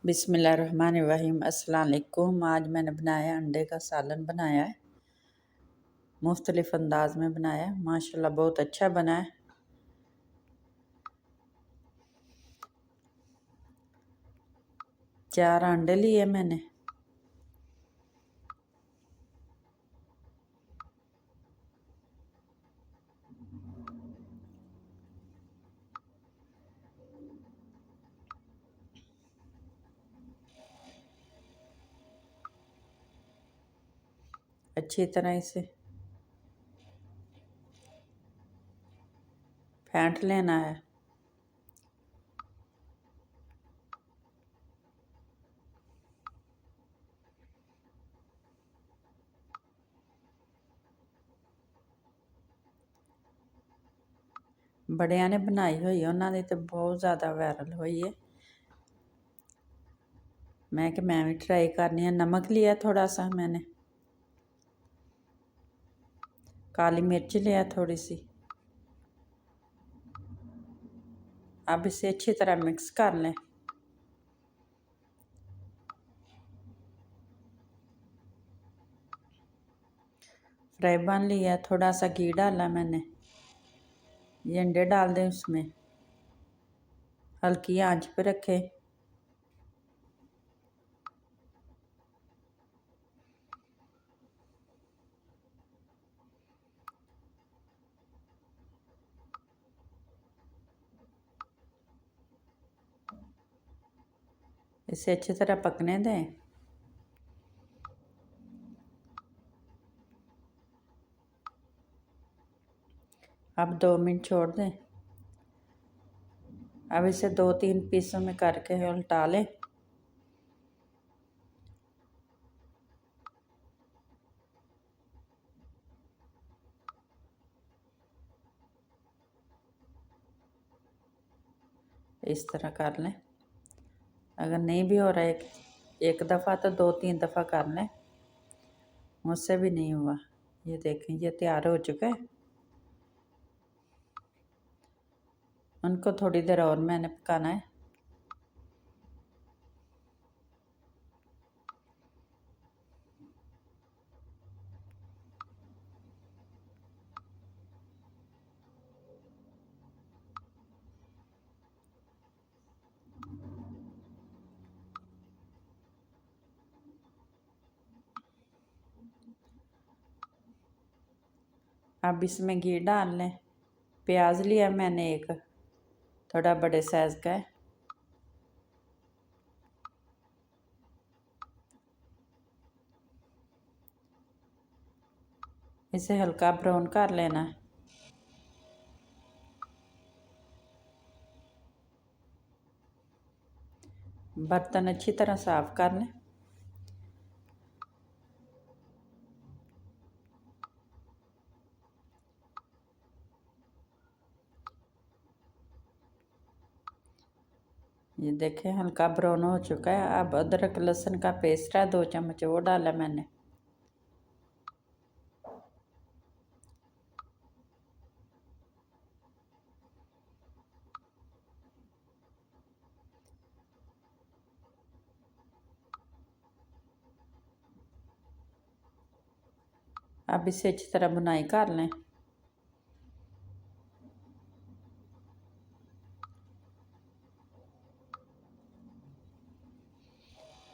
बिस्मिल्लाहिर्रहमानिर्रहीम। अस्सलाम वालेकुम। आज मैंने बनाया अंडे का सालन बनाया है, मुख्तलिफ़ अंदाज में बनाया है। माशाल्लाह बहुत अच्छा बना है। चार अंडे लिए मैंने। अच्छी तरह इसे फेंट लेना है। बड़िया ने बनाई हुई है, उन्होंने तो बहुत ज़्यादा वायरल हुई है। मैं भी ट्राई करनी है। नमक लिया थोड़ा सा मैंने, काली मिर्च लिया थोड़ी सी। अब इसे अच्छी तरह मिक्स कर लें। फ्राई पैन लिया, थोड़ा सा घी डाला मैंने। ये अंडे डाल दें उसमें, हल्की आंच पे रखें। इसे अच्छी तरह पकने दें। अब 2 मिनट छोड़ दें। अब इसे 2-3 पीसों में करके उल्टा लें। इस तरह कर लें। अगर नहीं भी हो रहा है एक दफ़ा तो 2-3 दफ़ा कर लें। मुझसे भी नहीं हुआ। ये देखें, ये तैयार हो चुका है। उनको थोड़ी देर और मैंने पकाना है। अब इसमें घी डाल लें। प्याज लिया मैंने एक, थोड़ा बड़े साइज़ का है। इसे हल्का ब्राउन कर लेना है। बर्तन अच्छी तरह साफ़ कर लें। ये देखें, हल्का ब्राउन हो चुका है। अब अदरक लहसुन का पेस्ट है 2 चम्मच, वो डाला मैंने। अब इसे अच्छी तरह बुनाई कर लें।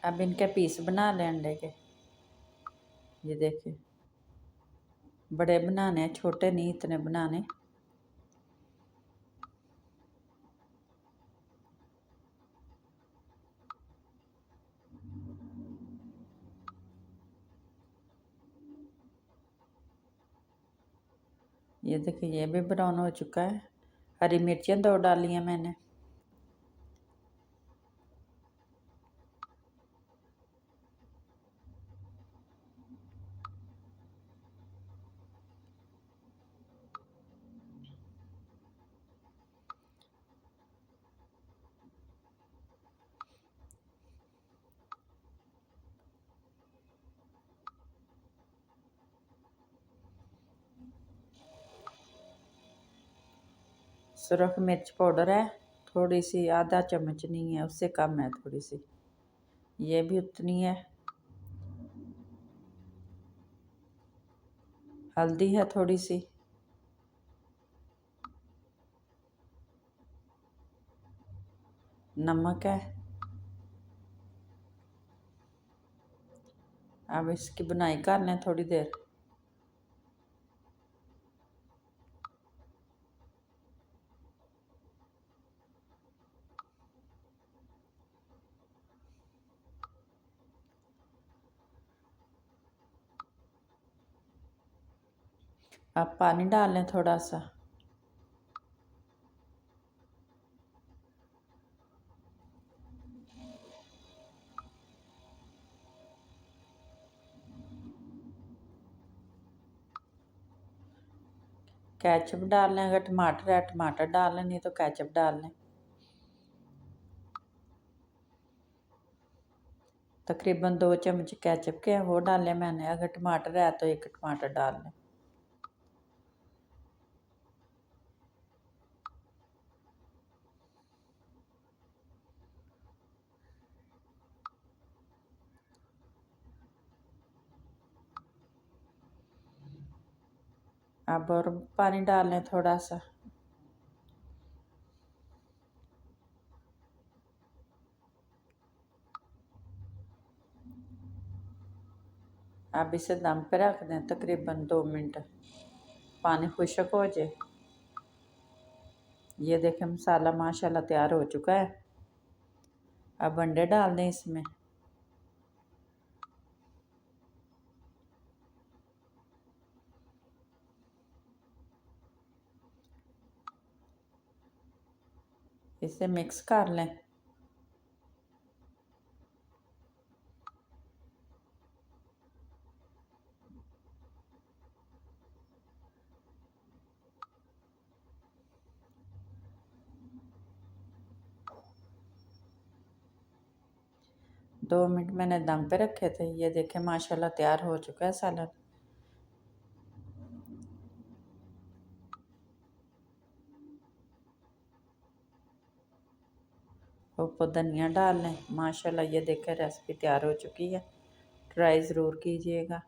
अब इनके पीस बना लें अंडे के। ये देखिए, बड़े बनाने हैं, छोटे नहीं इतने बनाने। ये देखिए, ये भी ब्राउन हो चुका है। हरी मिर्चियाँ 2 डाली हैं मैंने। सुरख मिर्च पाउडर है थोड़ी सी, आधा चम्मच नहीं है, उससे कम है थोड़ी सी। ये भी उतनी है। हल्दी है थोड़ी सी, नमक है। अब इसकी बुनाई कर लें थोड़ी देर। अब पानी डाल लें थोड़ा सा। केचप डाल लें, अगर टमाटर है टमाटर डाल लें, नहीं तो केचप डाल लें। तकरीबन 2 चम्मच केचप के वो डाले मैंने, अगर टमाटर है तो 1 टमाटर डाल लें। अब और पानी डाल लें थोड़ा सा। अब इसे दम पे रख दें तकरीबन 2 मिनट, पानी खुश्क हो जाए। ये देखें मसाला माशाल्लाह तैयार हो चुका है। अब अंडे डाल दें इसमें। इसे मिक्स कर लें। दो मिनट मैंने दम पे रखे थे। ये देखें माशाल्लाह तैयार हो चुका है सालन। ऊपर धनिया डाल लें। माशाल्लाह ये देखें रेसिपी तैयार हो चुकी है। ट्राई ज़रूर कीजिएगा।